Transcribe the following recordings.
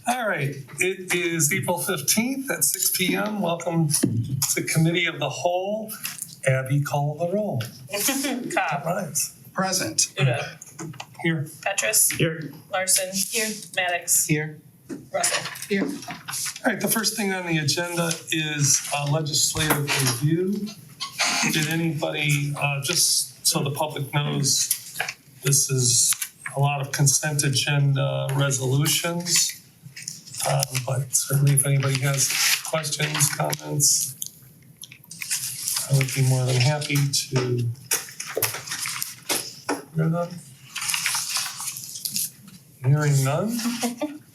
All right, it is April 15th at 6 p.m. Welcome to Committee of the Whole. Abby, call the roll. Cobb. Right. Present. Duda. Here. Petrus. Here. Larson. Here. Maddox. Here. Russell. Here. All right, the first thing on the agenda is legislative review. Did anybody, just so the public knows, this is a lot of consent agenda resolutions. But certainly if anybody has questions, comments, I would be more than happy to hear them. Hearing none.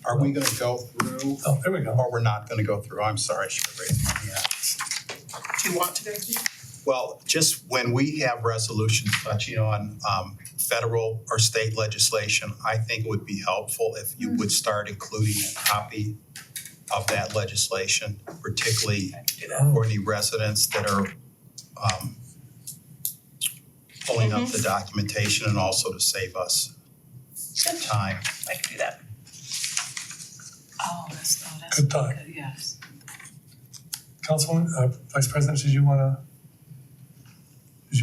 Are we going to go through, Oh, there we go. or we're not going to go through? I'm sorry, I should have raised my hand. Do you want to go through? Well, just when we have resolutions touching on federal or state legislation, I think it would be helpful if you would start including a copy of that legislation, particularly for any residents that are pulling up the documentation, and also to save us time. I can do that. Oh, that's Good thought. good, yes. Councilwoman, Vice President, did you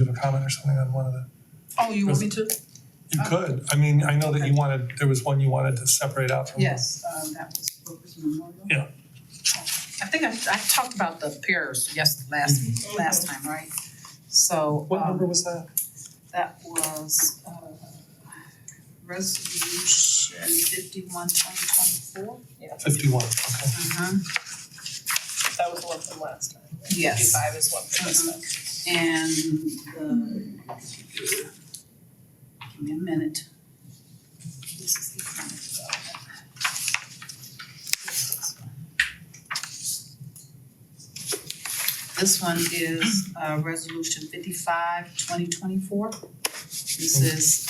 have a comment or something on one of the? Oh, you want me to? You could. I mean, I know that you wanted, there was one you wanted to separate out from. Yes, that was Workers Memorial. Yeah. I think I talked about the pairs last time, right? So, What number was that? that was, resolution 51/2024. 51, okay. That was the one from last time. Yes. 55 is one from this time. And give me a minute. This is the economic development. This one is resolution 55/2024. This is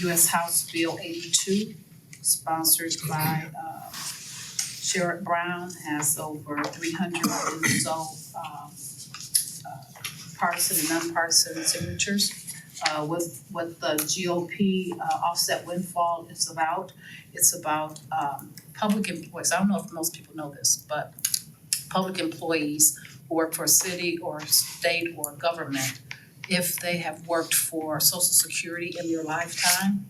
US House Bill 82, sponsored by Sherrod Brown, has over 300 or so partisan and nonpartisan signatures. What the GOP offset windfall is about, it's about public employees. I don't know if most people know this, but public employees who work for a city or state or government, if they have worked for Social Security in their lifetime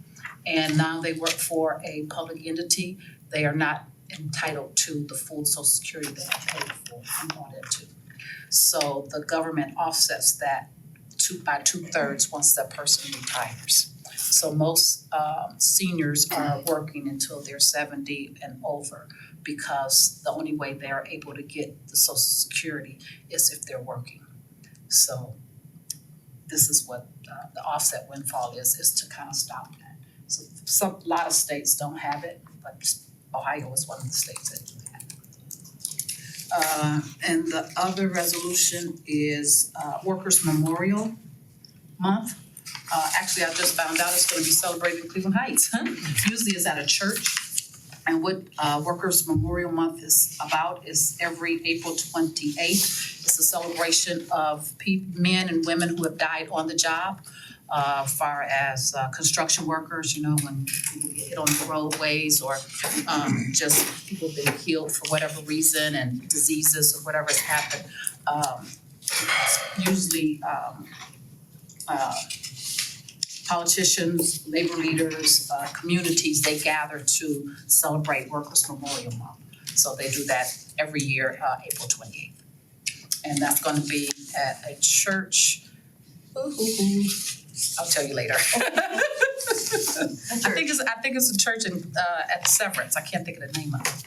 and now they work for a public entity, they are not entitled to the full Social Security they have paid for and bought into. So the government offsets that by 2/3 once that person retires. So most seniors are working until they're 70 and over, because the only way they're able to get the Social Security is if they're working. So this is what the offset windfall is to kind of stop that. So a lot of states don't have it, but Ohio is one of the states that do that. And the other resolution is Workers Memorial Month. Actually, I just found out it's gonna be celebrated in Cleveland Heights. Usually it's at a church. And what Workers Memorial Month is about is every April 28th. It's a celebration of men and women who have died on the job. Far as construction workers, you know, when people get hit on the roadways, or just people been killed for whatever reason, and diseases or whatever has happened. Usually politicians, labor leaders, communities, they gather to celebrate Workers Memorial Month. So they do that every year, April 28th. And that's gonna be at a church. I'll tell you later. I think it's a church in at Severance. I can't think of the name of it.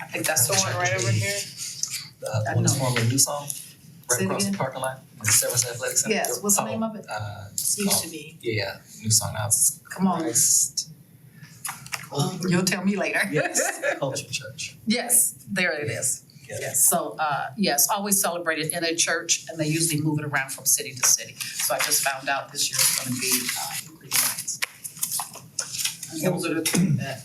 I think that's The one right over here? The one that's formerly New Song, Say right it across again? the parking lot, the Severance Athletic Center. Yes, what's the name of it? Used to be. Yeah, New Song now. It's Come on. Christ. You'll tell me later. Yes, Culture Church. Yes, there it is. Yes, so yes, always celebrated in a church, and they usually move it around from city to city. So I just found out this year it's gonna be in Cleveland Heights. And those are the things that.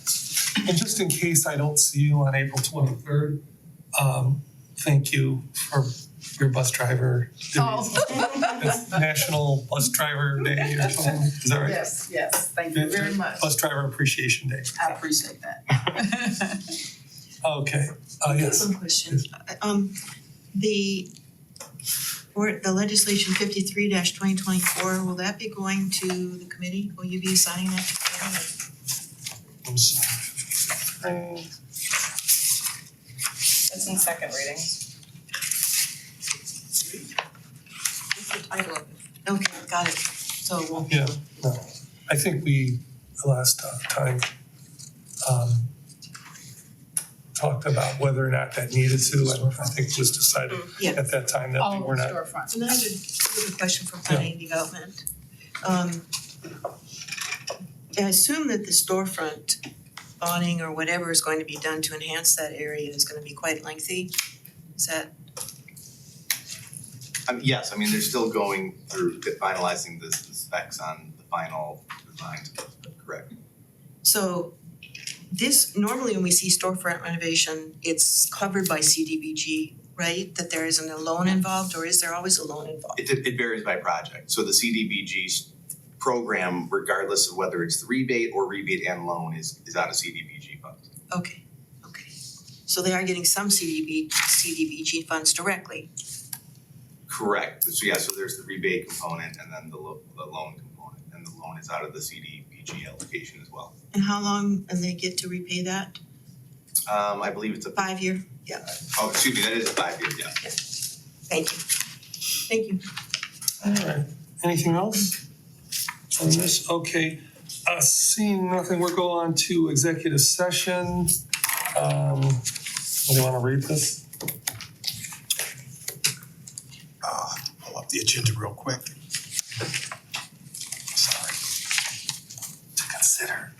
And just in case I don't see you on April 23rd, thank you for your bus driver duties. Oh. It's National Bus Driver Day or something, is that right? Yes, thank you very much. Bus Driver Appreciation Day. I appreciate that. Okay, yes. One question. The legislation 53-2024, will that be going to the committee? Will you be assigning that to Karen? I'm sorry. It's in second reading. What's the title of it? Okay, got it. So it won't be. Yeah, no, I think we, the last time, talked about whether or not that needed to, and I think it was decided Yeah. at that time that we Oh, were not. storefront. And I have a question for planning and development. I assume that the storefront awning or whatever is going to be done to enhance that area is gonna be quite lengthy. Is that, Yes, I mean, they're still going through finalizing the specs on the final design, correct? so this, normally when we see storefront renovation, it's covered by CDBG, right? That there isn't a loan involved, or is there always a loan involved? It varies by project, so the CDBG program, regardless of whether it's the rebate or rebate and loan, is out of CDBG funds. Okay. So they are getting some CDBG funds directly. Correct, so yeah, so there's the rebate component and then the loan component, and the loan is out of the CDBG allocation as well. And how long do they get to repay that? I believe it's a, 5 year? oh, excuse me, that is a 5-year, yeah. Thank you. Thank you. All right, anything else on this? Okay, seeing nothing, we'll go on to executive session. Do you wanna read this? Pull up the agenda real quick. Sorry. To consider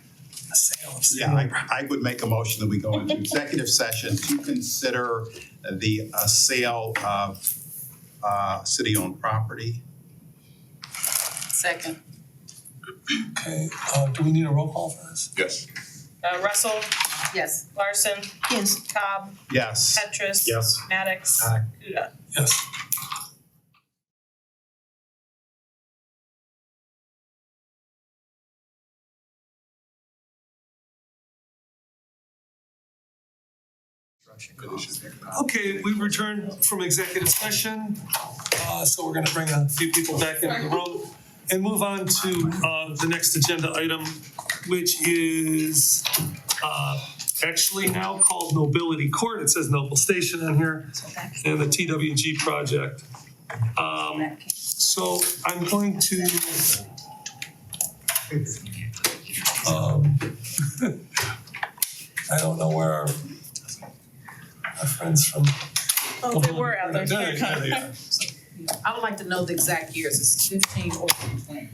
the sale of city. Yeah, I would make a motion that we go into executive session to consider the sale of city-owned property. Second. Okay, do we need a roll call for this? Yes. Russell, Yes. Larson, Yes. Cobb, Yes. Petrus. Yes. Maddox. Aye. Kuda. Yes. Okay, we returned from executive session, so we're gonna bring a few people back into the room and move on to the next agenda item, which is actually now called Nobility Court. It says Noble Station on here, and the TWG project. So I'm going to I don't know where our friends from. Oh, they were out there. There they are. I would like to know the exact years, it's 15 or 20.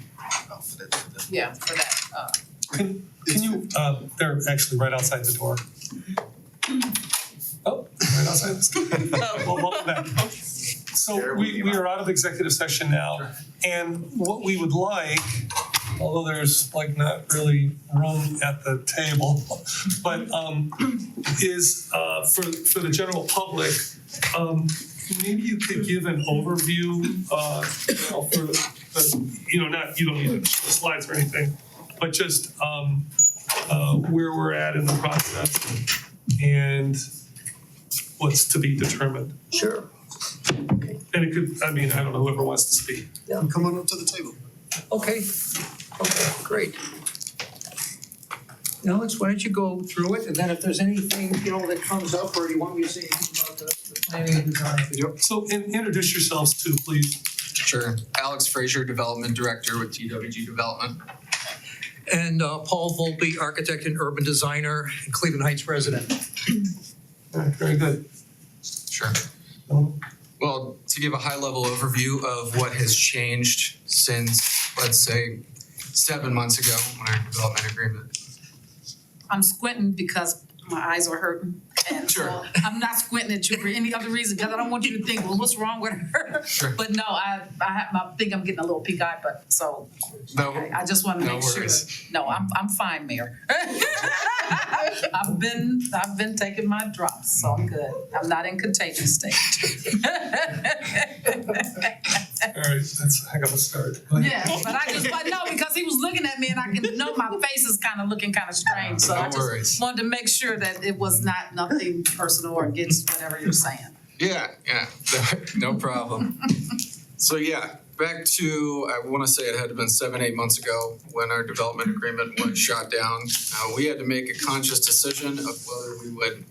Yeah, for that, Can you, they're actually right outside the door. Oh, right outside the door. Well, welcome back. So we are out of executive session now, and what we would like, although there's like not really room at the table, but is for the general public, maybe you could give an overview, for the, not, you don't need to show slides or anything, but just where we're at in the process and what's to be determined. Sure. And it could, I mean, I don't know, whoever wants to speak. Come on up to the table. Okay, great. Now, why don't you go through it, and then if there's anything, that comes up, or you want me to say anything about the planning and design. So introduce yourselves too, please. Sure. Alex Frazier, Development Director with TWG Development. And Paul Volpe, architect and urban designer, and Cleveland Heights resident. All right, very good. Sure. Well, to give a high-level overview of what has changed since, let's say, 7 months ago when our development agreement. I'm squinting because my eyes are hurting. And so Sure. I'm not squinting at you for any other reason, because I don't want you to think, well, what's wrong with her? Sure. But no, I think I'm getting a little pink-eyed, but so, No, I just want to No make sure. worries. No, I'm fine, Mayor. I've been taking my drops, so I'm good. I'm not in contagion state. All right, that's a heck of a start. Go ahead. Yeah, but no, because he was looking at me and I can know my face is kind of looking kind of strange, so I No worries. just wanted to make sure that it was nothing personal or against whatever you're saying. Yeah, no problem. So yeah, back to, I wanna say it had to have been 7-8 months ago when our development agreement was shot down. We had to make a conscious decision of whether we would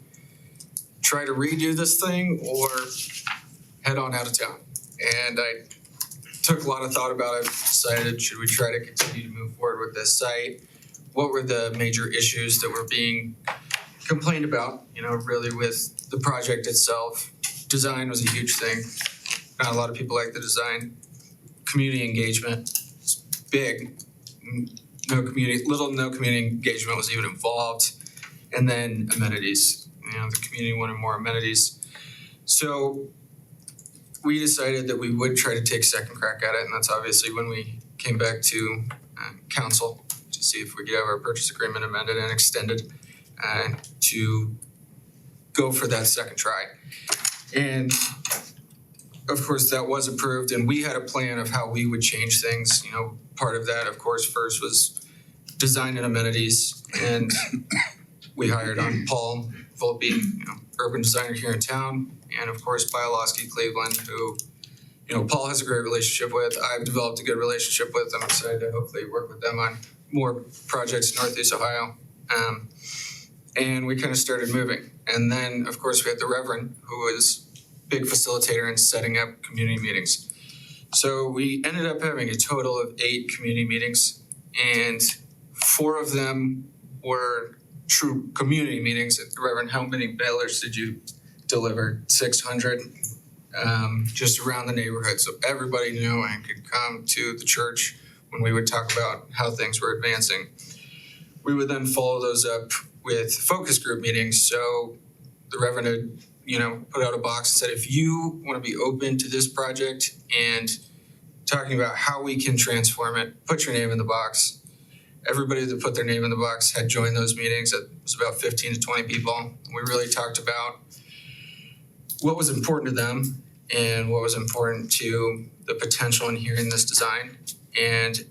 try to redo this thing or head on out of town. And I took a lot of thought about it, decided should we try to continue to move forward with this site? What were the major issues that were being complained about, really with the project itself? Design was a huge thing. Not a lot of people like the design. Community engagement is big. No community engagement was even involved. And then amenities. The community wanted more amenities. So we decided that we would try to take a second crack at it, and that's obviously when we came back to council to see if we could have our purchase agreement amended and extended to go for that second try. And of course, that was approved, and we had a plan of how we would change things. Part of that, of course, first was design and amenities, and we hired on Paul Volpe, urban designer here in town, and of course, Bialowski Cleveland, who, Paul has a great relationship with. I've developed a good relationship with. I'm excited to hopefully work with them on more projects in Northeast Ohio. And we kind of started moving. And then, of course, we had the Reverend, who was a big facilitator in setting up community meetings. So we ended up having a total of 8 community meetings, and 4 of them were true community meetings. Reverend, how many mailers did you deliver? 600, just around the neighborhood. So everybody knew and could come to the church when we would talk about how things were advancing. We would then follow those up with focus group meetings. So the Reverend had, put out a box and said, if you want to be open to this project and talking about how we can transform it, put your name in the box. Everybody that put their name in the box had joined those meetings. It was about 15 to 20 people. We really talked about what was important to them and what was important to the potential in hearing this design. And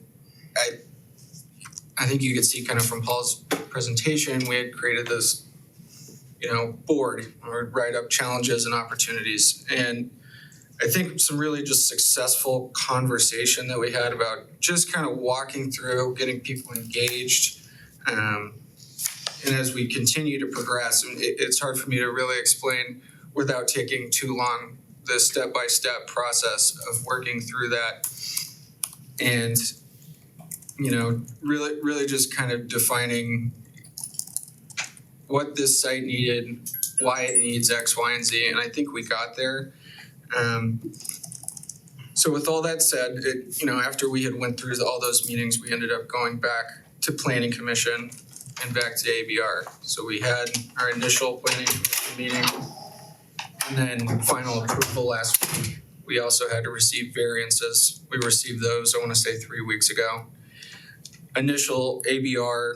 I think you could see kind of from Paul's presentation, we had created this, board where we'd write up challenges and opportunities. And I think some really just successful conversation that we had about just kind of walking through, getting people engaged. And as we continue to progress, it's hard for me to really explain without taking too long the step-by-step process of working through that. And, really just kind of defining what this site needed, why it needs X, Y, and Z. And I think we got there. So with all that said, after we had went through all those meetings, we ended up going back to Planning Commission and back to ABR. So we had our initial Planning Commission meeting and then final approval last week. We also had to receive variances. We received those, I want to say 3 weeks ago. Initial ABR,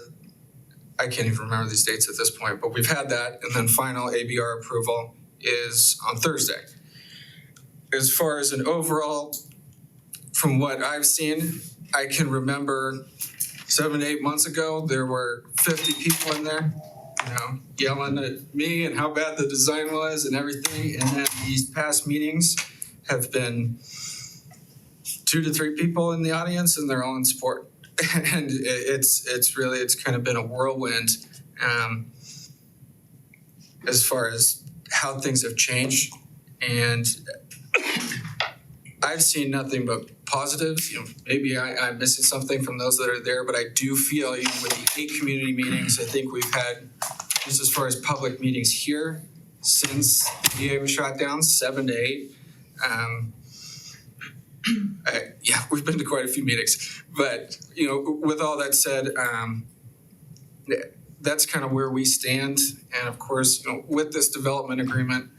I can't even remember these dates at this point, but we've had that. And then final ABR approval is on Thursday. As far as an overall, from what I've seen, I can remember 7-8 months ago, there were 50 people in there, yelling at me and how bad the design was and everything. And then these past meetings have been 2 to 3 people in the audience, and they're all in support. And it's kind of been a whirlwind as far as how things have changed. And I've seen nothing but positives. Maybe I'm missing something from those that are there, but I do feel even with the 8 community meetings, I think we've had, just as far as public meetings here, since the DA was shot down, 7 to 8. We've been to quite a few meetings. But, with all that said, that's kind of where we stand. And of course, with this development agreement,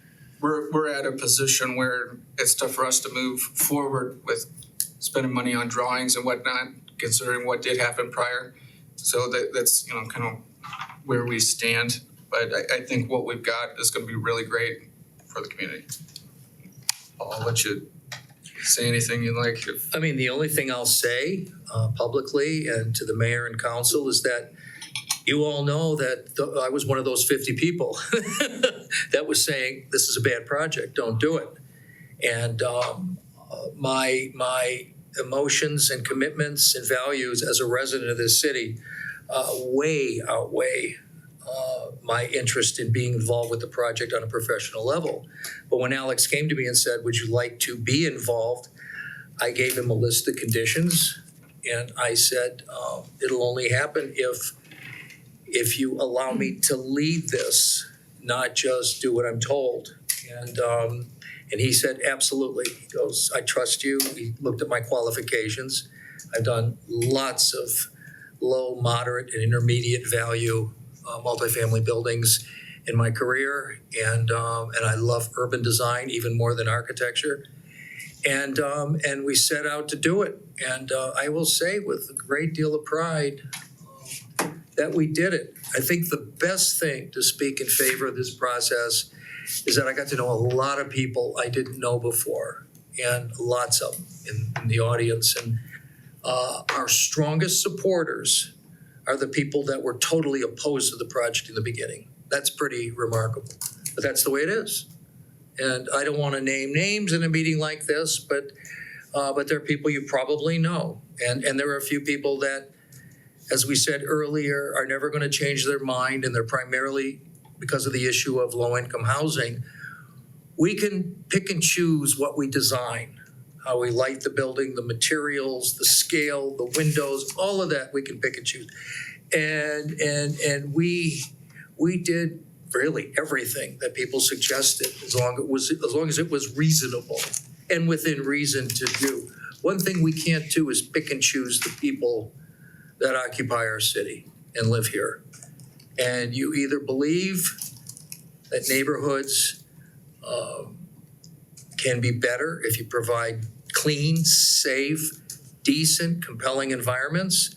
we're at a position where it's tough for us to move forward with spending money on drawings and whatnot, considering what did happen prior. So that's kind of where we stand. But I think what we've got is going to be really great for the community. I'll let you say anything you like. I mean, the only thing I'll say publicly and to the mayor and council is that you all know that I was one of those 50 people that was saying, this is a bad project, don't do it. And my emotions and commitments and values as a resident of this city way outweigh my interest in being involved with the project on a professional level. But when Alex came to me and said, would you like to be involved? I gave him a list of conditions, and I said, it'll only happen if you allow me to lead this, not just do what I'm told. And he said, absolutely. He goes, I trust you. He looked at my qualifications. I've done lots of low, moderate, and intermediate value multifamily buildings in my career, and I love urban design even more than architecture. And we set out to do it. And I will say with a great deal of pride that we did it. I think the best thing to speak in favor of this process is that I got to know a lot of people I didn't know before, and lots of them in the audience. And our strongest supporters are the people that were totally opposed to the project in the beginning. That's pretty remarkable, but that's the way it is. And I don't want to name names in a meeting like this, but there are people you probably know. And there are a few people that, as we said earlier, are never going to change their mind, and they're primarily because of the issue of low-income housing. We can pick and choose what we design, how we light the building, the materials, the scale, the windows, all of that we can pick and choose. And we did really everything that people suggested as long as it was reasonable and within reason to do. One thing we can't do is pick and choose the people that occupy our city and live here. And you either believe that neighborhoods can be better if you provide clean, safe, decent, compelling environments,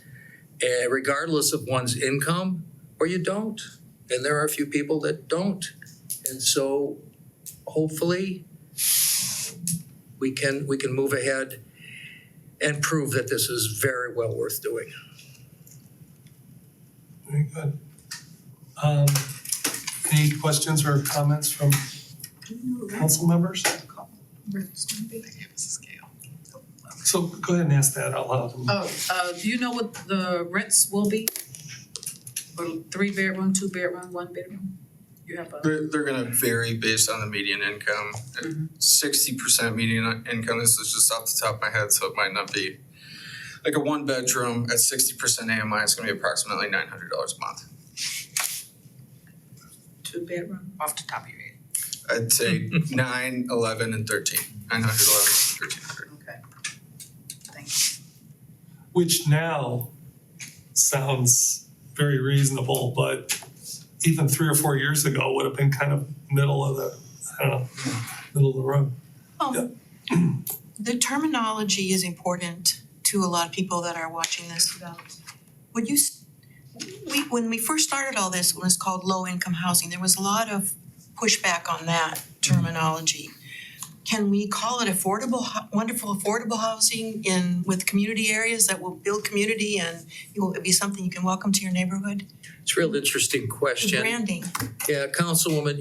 regardless of one's income, or you don't. And there are a few people that don't. And so hopefully we can move ahead and prove that this is very well worth doing. Very good. Any questions or comments from council members? So go ahead and ask that out loud. Do you know what the rents will be? For 3-bedroom, 2-bedroom, 1-bedroom? You have a, They're gonna vary based on the median income. 60% median income, this is just off the top of my head, so it might not be. Like a 1-bedroom at 60% AMI is gonna be approximately $900 a month. 2-bedroom, off the top of your head. I'd say 9, 11, and 13. 900, 11, 1300. Okay. Thank you. Which now sounds very reasonable, but even 3 or 4 years ago would have been kind of middle of the road. The terminology is important to a lot of people that are watching this. When we first started all this, when it was called low-income housing, there was a lot of pushback on that terminology. Can we call it wonderful affordable housing with community areas that will build community and it will be something you can welcome to your neighborhood? It's a real interesting question. Branding. Yeah, Councilwoman,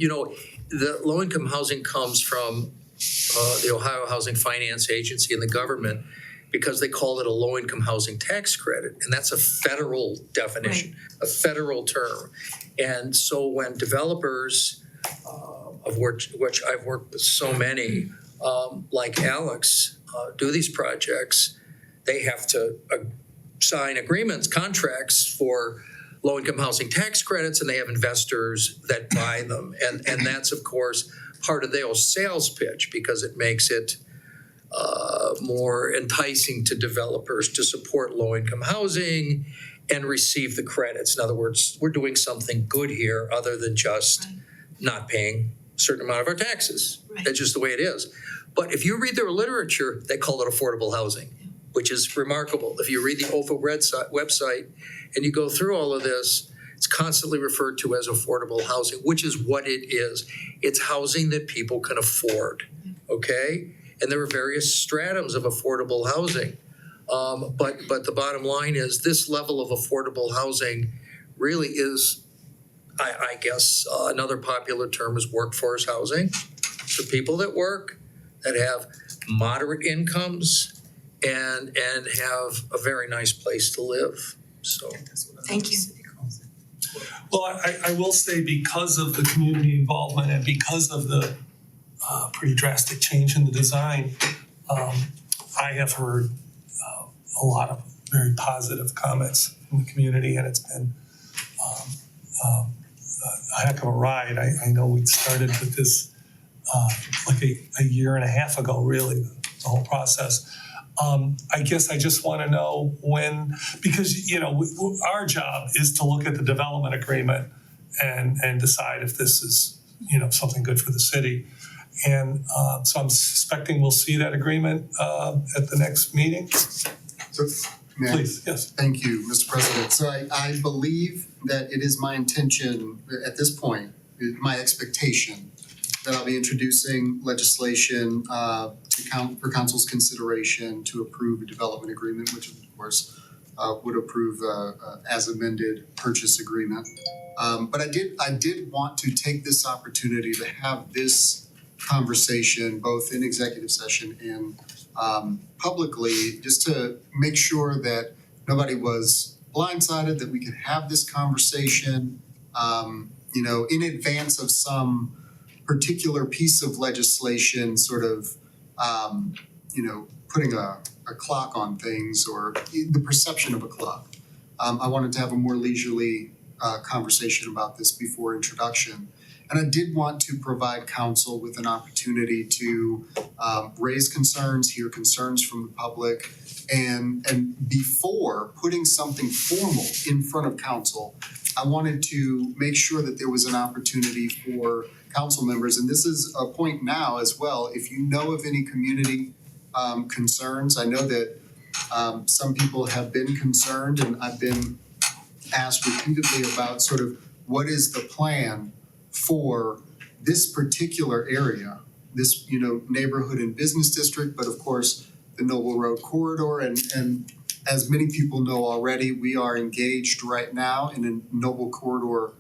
the low-income housing comes from the Ohio Housing Finance Agency and the government because they call it a low-income housing tax credit, and that's a federal definition, a federal term. And so when developers, of which I've worked with so many, like Alex, do these projects, they have to sign agreements, contracts for low-income housing tax credits, and they have investors that buy them. And that's, of course, part of their sales pitch because it makes it more enticing to developers to support low-income housing and receive the credits. In other words, we're doing something good here other than just not paying a certain amount of our taxes. Right. That's just the way it is. But if you read their literature, they call it affordable housing, which is remarkable. If you read the OFA website and you go through all of this, it's constantly referred to as affordable housing, which is what it is. It's housing that people can afford, okay? and there are various stratums of affordable housing. But the bottom line is this level of affordable housing really is, I guess, another popular term is workforce housing for people that work, that have moderate incomes and have a very nice place to live. So Thank you. Well, I will say because of the community involvement and because of the pretty drastic change in the design, I have heard a lot of very positive comments from the community, and it's been a heck of a ride. I know we started with this like a year and a half ago, really, the whole process. I guess I just want to know when, because, you know, our job is to look at the development agreement and decide if this is, you know, something good for the city. And so I'm suspecting we'll see that agreement at the next meeting. So, may I- Please, yes. Thank you, Mr. President. So I believe that it is my intention at this point, my expectation, that I'll be introducing legislation for council's consideration to approve a development agreement, which of course would approve as amended purchase agreement. But I did want to take this opportunity to have this conversation both in executive session and publicly, just to make sure that nobody was blindsided, that we could have this conversation, you know, in advance of some particular piece of legislation sort of, you know, putting a clock on things or the perception of a clock. I wanted to have a more leisurely conversation about this before introduction. And I did want to provide council with an opportunity to raise concerns, hear concerns from the public, and before putting something formal in front of council, I wanted to make sure that there was an opportunity for council members, and this is a point now as well, if you know of any community concerns, I know that some people have been concerned, and I've been asked repeatedly about sort of what is the plan for this particular area, this, you know, neighborhood and business district, but of course the Noble Road corridor, and as many people know already, we are engaged right now in a Noble corridor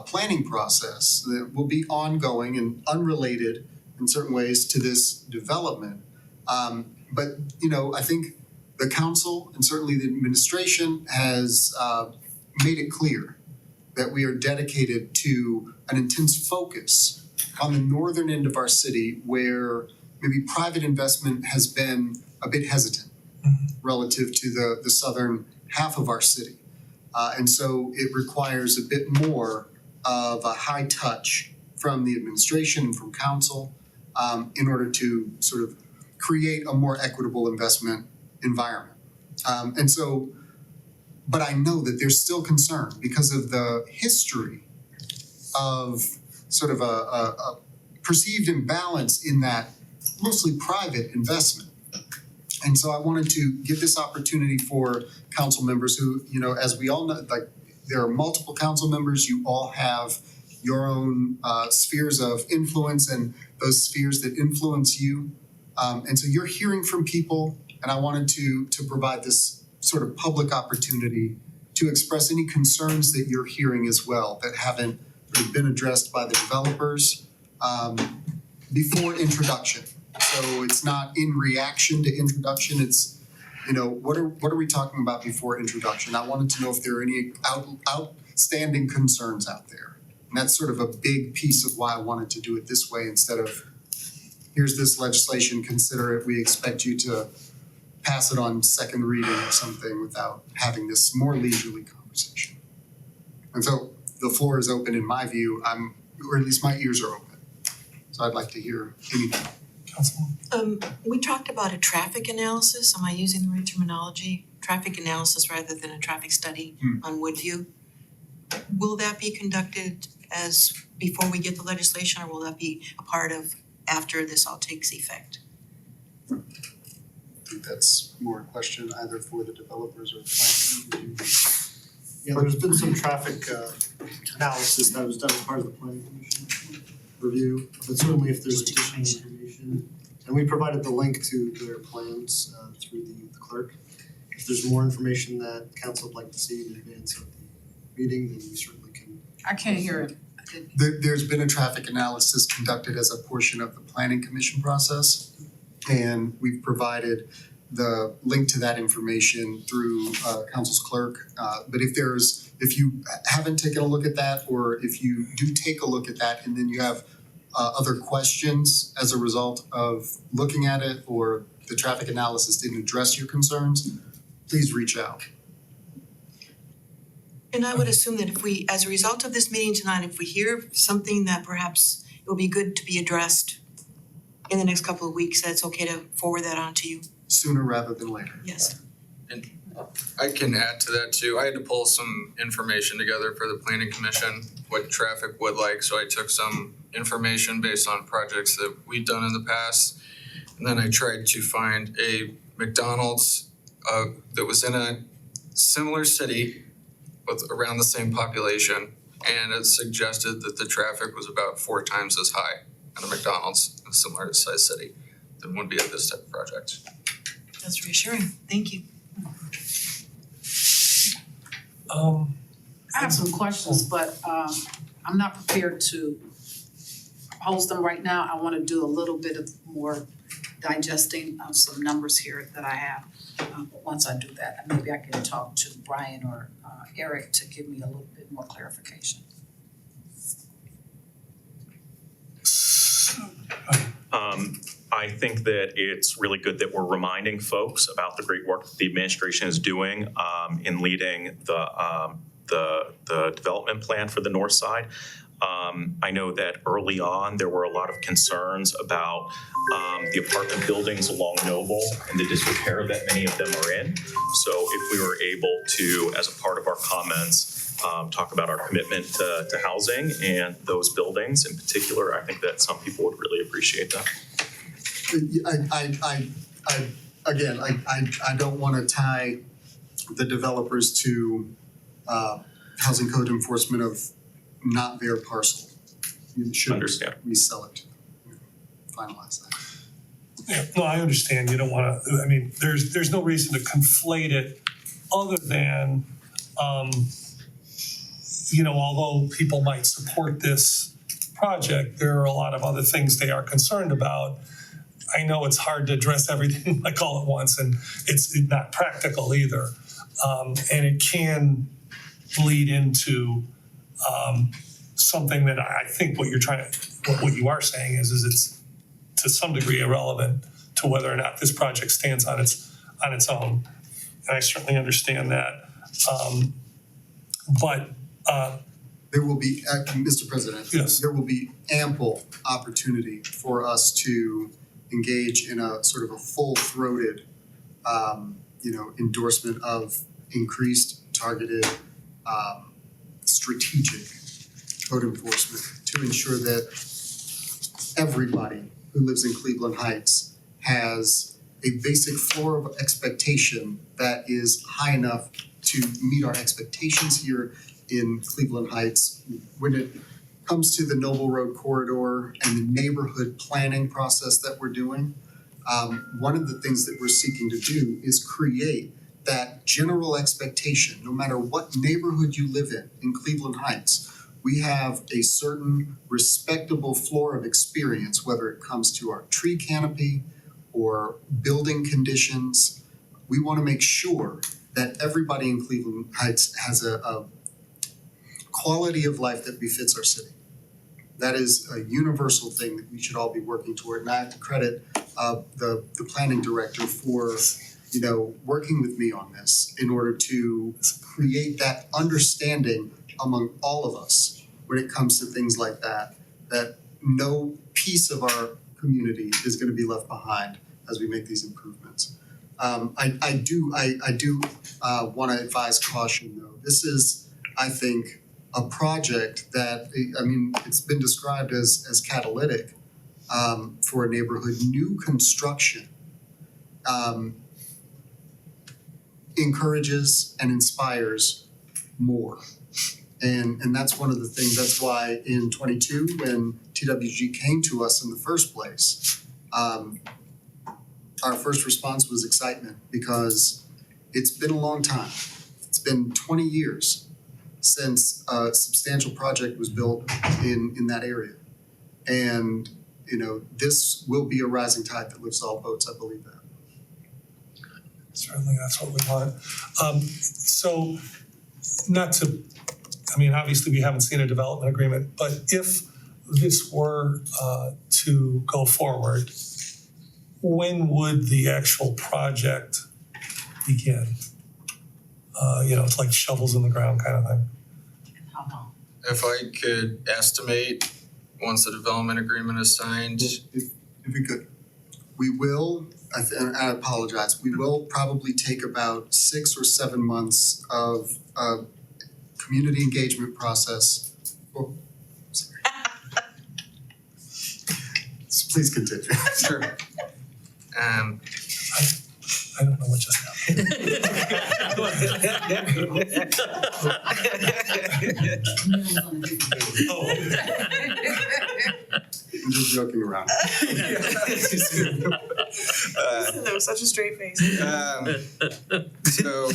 planning process that will be ongoing and unrelated in certain ways to this development. But, you know, I think the council and certainly the administration has made it clear that we are dedicated to an intense focus on the northern end of our city where maybe private investment has been a bit hesitant relative to the southern half of our city. And so it requires a bit more of a high touch from the administration and from council in order to sort of create a more equitable investment environment. And so, but I know that there's still concern because of the history of sort of a perceived imbalance in that mostly private investment. And so I wanted to give this opportunity for council members who, you know, as we all know, like there are multiple council members, you all have your own spheres of influence and those spheres that influence you. And so you're hearing from people, and I wanted to provide this sort of public opportunity to express any concerns that you're hearing as well that haven't really been addressed by the developers before introduction. So it's not in reaction to introduction, it's, you know, what are we talking about before introduction? I wanted to know if there are any outstanding concerns out there. And that's sort of a big piece of why I wanted to do it this way instead of here's this legislation, consider it, we expect you to pass it on second reading or something without having this more leisurely conversation. And so the floor is open in my view, or at least my ears are open. So I'd like to hear anything. Councilwoman. We talked about a traffic analysis, am I using the right terminology? Traffic analysis rather than a traffic study on Woodview. Will that be conducted as before we get the legislation, or will that be a part of after this all takes effect? I think that's more a question either for the developers or planning. Yeah, there's been some traffic analysis that was done as part of the planning commission review, but certainly if there's additional information And we provided the link to their plans through the clerk. If there's more information that council would like to see in advance of the meeting, then we certainly can. I can't hear it. There's been a traffic analysis conducted as a portion of the planning commission process. And we've provided the link to that information through council's clerk. But if you haven't taken a look at that, or if you do take a look at that and then you have other questions as a result of looking at it, or the traffic analysis didn't address your concerns, please reach out. And I would assume that if we, as a result of this meeting tonight, if we hear something that perhaps it will be good to be addressed in the next couple of weeks, that's okay to forward that on to you. Sooner rather than later. Yes. I can add to that too. I had to pull some information together for the planning commission, what traffic would like. So I took some information based on projects that we've done in the past. And then I tried to find a McDonald's that was in a similar city with around the same population. And it suggested that the traffic was about 4 times as high at a McDonald's in a similar size city than would be at this type of project. That's reassuring. Thank you. I have some questions, but I'm not prepared to pose them right now. I wanna do a little bit of more digesting of some numbers here that I have. But once I do that, maybe I can talk to Brian or Eric to give me a little bit more clarification. I think that it's really good that we're reminding folks about the great work that the administration is doing in leading the development plan for the north side. I know that early on, there were a lot of concerns about the apartment buildings along Noble and the disrepair that many of them are in. So if we were able to, as a part of our comments, talk about our commitment to housing and those buildings in particular, I think that some people would really appreciate that. I don't want to tie the developers to housing code enforcement of not their parcel. You should Understand. resell it, finalize that. Yeah, no, I understand. You don't wanna, I mean, there's no reason to conflate it other than, although people might support this project, there are a lot of other things they are concerned about. I know it's hard to address everything like all at once, and it's not practical either. And it can bleed into something that I think what you are saying is it's to some degree irrelevant to whether or not this project stands on its own. And I certainly understand that. There will be, Mr. President. Yes. There will be ample opportunity for us to engage in a sort of a full-throated, endorsement of increased, targeted, strategic code enforcement to ensure that everybody who lives in Cleveland Heights has a basic floor of expectation that is high enough to meet our expectations here in Cleveland Heights. When it comes to the Noble Road corridor and the neighborhood planning process that we're doing, one of the things that we're seeking to do is create that general expectation, no matter what neighborhood you live in Cleveland Heights, we have a certain respectable floor of experience, whether it comes to our tree canopy or building conditions. We want to make sure that everybody in Cleveland Heights has a quality of life that befits our city. That is a universal thing that we should all be working toward. And I have to credit the planning director for working with me on this in order to create that understanding among all of us when it comes to things like that no piece of our community is going to be left behind as we make these improvements. I do want to advise caution though. This is, I think, a project that, it's been described as catalytic for a neighborhood. New construction encourages and inspires more. And that's one of the things, that's why in 22, when TWG came to us in the first place, our first response was excitement because it's been a long time. It's been 20 years since a substantial project was built in that area. And, you know, this will be a rising tide that lifts all boats, I believe that. Certainly, that's what we want. So not to, I mean, obviously, we haven't seen a development agreement, but if this were to go forward, when would the actual project begin? You know, it's like shovels in the ground kind of thing. How long? If I could estimate, once the development agreement is signed, If we could, we will, and I apologize, we will probably take about 6 or 7 months of community engagement process. Oh, sorry. Please continue. sure. I don't know what just happened. Oh, I'm just joking around. That was such a straight face. So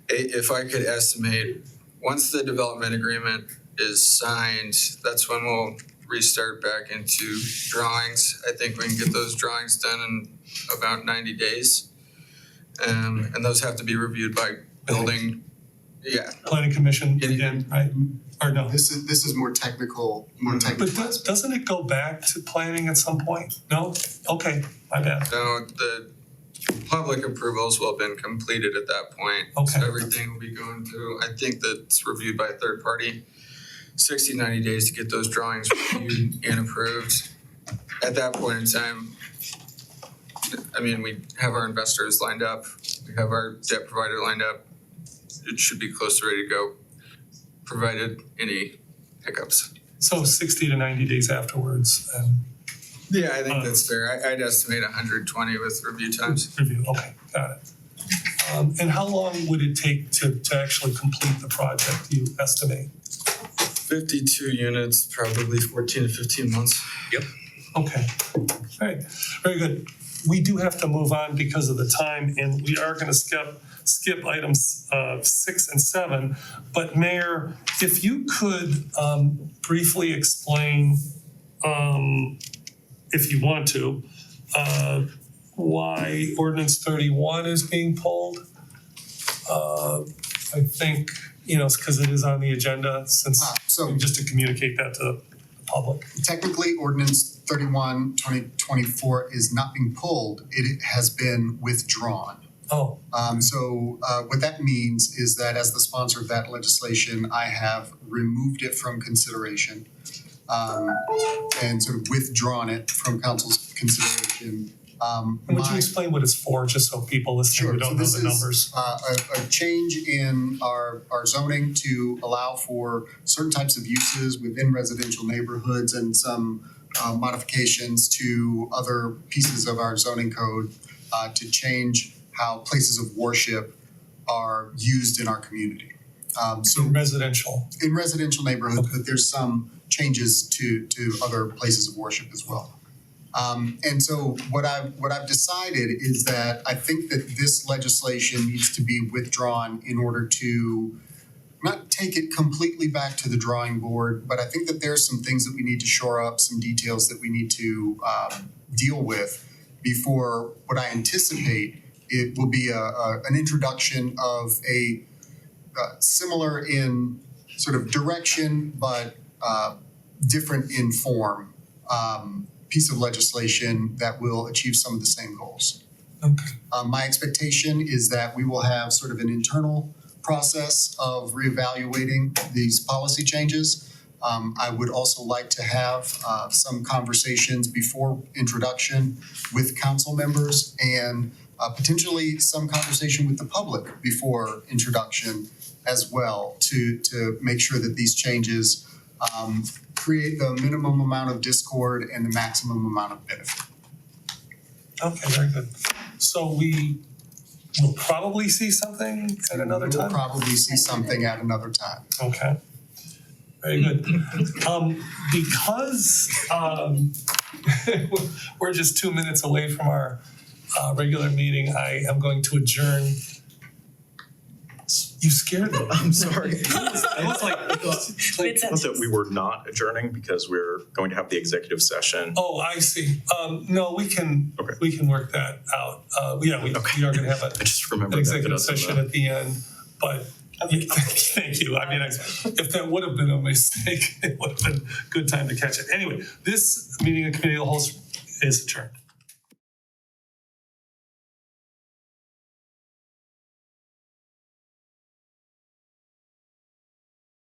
if I could estimate, once the development agreement is signed, that's when we'll restart back into drawings. I think we can get those drawings done in about 90 days. And those have to be reviewed by building, yeah. Planning commission again, right? Or no? This is more technical, But doesn't it go back to planning at some point? No? Okay, my bad. So the public approvals will have been completed at that point. Okay. So everything will be going through, I think that's reviewed by a third party. 60, 90 days to get those drawings reviewed and approved. At that point in time, I mean, we have our investors lined up, we have our debt provider lined up. It should be close to ready to go, provided any hiccups. So 60 to 90 days afterwards and Yeah, I think that's fair. I'd estimate 120 with review times. review, okay, got it. And how long would it take to actually complete the project, do you estimate? 52 units, probably 14 to 15 months. Okay, all right, very good. We do have to move on because of the time, and we are gonna skip items 6 and 7. But Mayor, if you could briefly explain, if you want to, why ordinance 31 is being pulled. I think, you know, it's because it is on the agenda since, So just to communicate that to the public. technically, ordinance 31, 2024 is not being pulled, it has been withdrawn. Oh, So what that means is that as the sponsor of that legislation, I have removed it from consideration and sort of withdrawn it from council's consideration. and would you explain what it's for, just so people listening who don't know the numbers? A change in our zoning to allow for certain types of uses within residential neighborhoods and some modifications to other pieces of our zoning code to change how places of worship are used in our community. So Residential. in residential neighborhoods, but there's some changes to other places of worship as well. And so what I've decided is that I think that this legislation needs to be withdrawn in order to not take it completely back to the drawing board, but I think that there's some things that we need to shore up, some details that we need to deal with before what I anticipate it will be an introduction of a similar in sort of direction, but different in form piece of legislation that will achieve some of the same goals. Okay. My expectation is that we will have sort of an internal process of reevaluating these policy changes. I would also like to have some conversations before introduction with council members and potentially some conversation with the public before introduction as well to make sure that these changes create the minimum amount of discord and the maximum amount of benefit. Okay, very good. So we will probably see something at another We'll time? probably see something at another time. Okay. Very good. Because we're just 2 minutes away from our regular meeting. I am going to adjourn. You scared me. I'm sorry. I was like, I thought that we were not adjourning because we're going to have the executive session. Oh, I see. No, we can work that out. We are gonna have I just an remembered that. executive session at the end, but thank you. I mean, if that would have been a mistake, it would have been a good time to catch it. Anyway, this meeting of committee of the whole is adjourned.